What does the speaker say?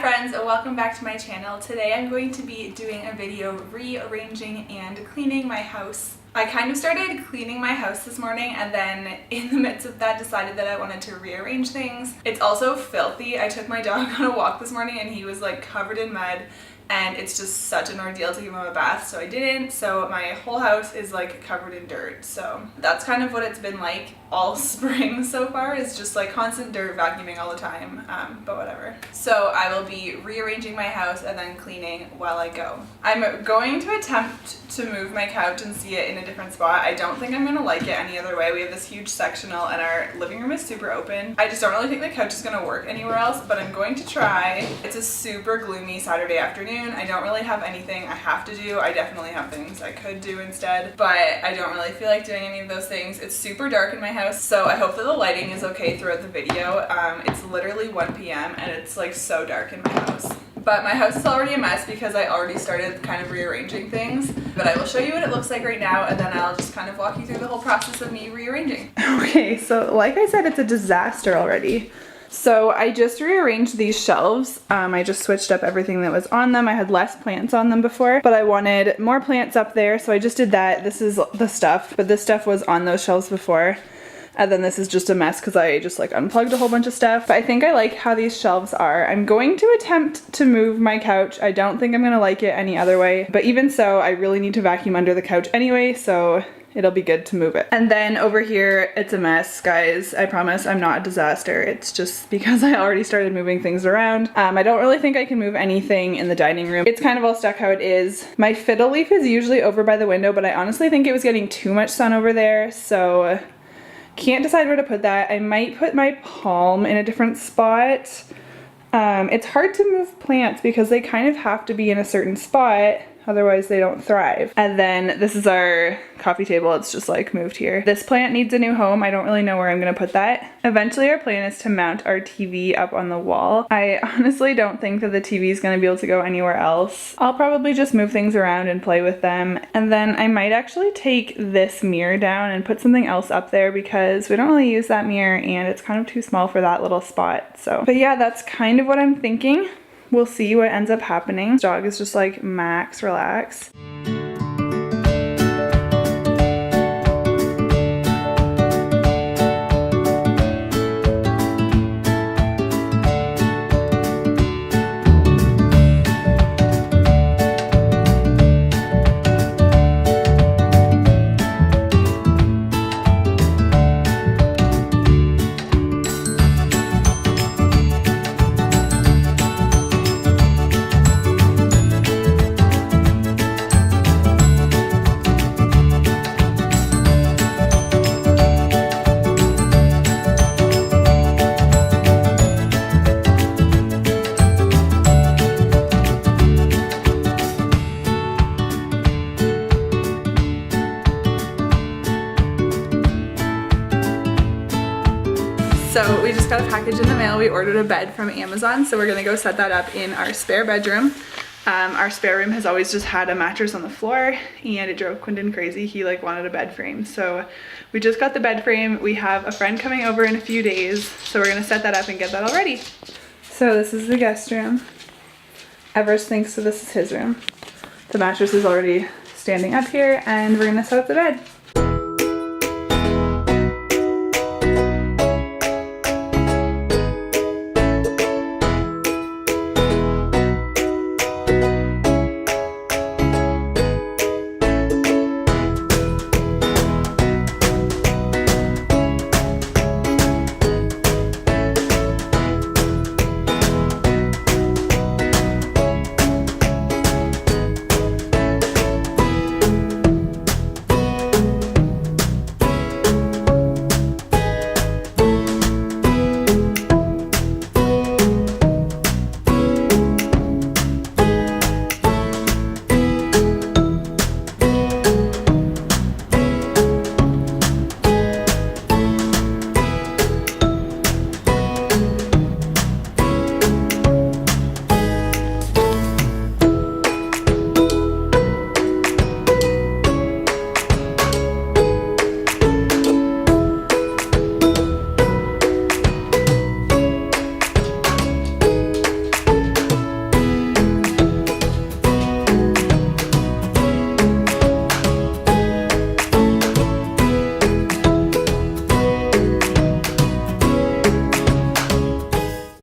friends, welcome back to my channel. Today I'm going to be doing a video rearranging and cleaning my house. I kind of started cleaning my house this morning and then in the midst of that decided that I wanted to rearrange things. It's also filthy. I took my dog on a walk this morning and he was like covered in mud and it's just such an ordeal to give him a bath, so I didn't. So my whole house is like covered in dirt. So that's kind of what it's been like all spring so far, is just like constant dirt, vacuuming all the time, but whatever. So I will be rearranging my house and then cleaning while I go. I'm going to attempt to move my couch and see it in a different spot. I don't think I'm gonna like it any other way. We have this huge sectional and our living room is super open. I just don't really think the couch is gonna work anywhere else, but I'm going to try. It's a super gloomy Saturday afternoon. I don't really have anything I have to do. I definitely have things I could do instead, but I don't really feel like doing any of those things. It's super dark in my house, so I hope that the lighting is okay throughout the video. It's literally 1 p.m. and it's like so dark in my house. But my house is already a mess because I already started kind of rearranging things. But I will show you what it looks like right now and then I'll just kind of walk you through the whole process of me rearranging. Okay, so like I said, it's a disaster already. So I just rearranged these shelves. I just switched up everything that was on them. I had less plants on them before, but I wanted more plants up there, so I just did that. This is the stuff, but this stuff was on those shelves before. And then this is just a mess because I just like unplugged a whole bunch of stuff. But I think I like how these shelves are. I'm going to attempt to move my couch. I don't think I'm gonna like it any other way. But even so, I really need to vacuum under the couch anyway, so it'll be good to move it. And then over here, it's a mess, guys. I promise I'm not a disaster. It's just because I already started moving things around. I don't really think I can move anything in the dining room. It's kind of all stuck how it is. My fiddle leaf is usually over by the window, but I honestly think it was getting too much sun over there, so can't decide where to put that. I might put my palm in a different spot. It's hard to move plants because they kind of have to be in a certain spot, otherwise they don't thrive. And then this is our coffee table. It's just like moved here. This plant needs a new home. I don't really know where I'm gonna put that. Eventually our plan is to mount our TV up on the wall. I honestly don't think that the TV is gonna be able to go anywhere else. I'll probably just move things around and play with them. And then I might actually take this mirror down and put something else up there because we don't really use that mirror and it's kind of too small for that little spot. So, but yeah, that's kind of what I'm thinking. We'll see what ends up happening. This dog is just like, Max, relax. So we just got a package in the mail. We ordered a bed from Amazon, so we're gonna go set that up in our spare bedroom. Our spare room has always just had a mattress on the floor and it drove Quindon crazy. He like wanted a bed frame. So we just got the bed frame. We have a friend coming over in a few days, so we're gonna set that up and get that all ready. So this is the guest room. Everest thinks so this is his room. The mattress is already standing up here and we're gonna set up the bed.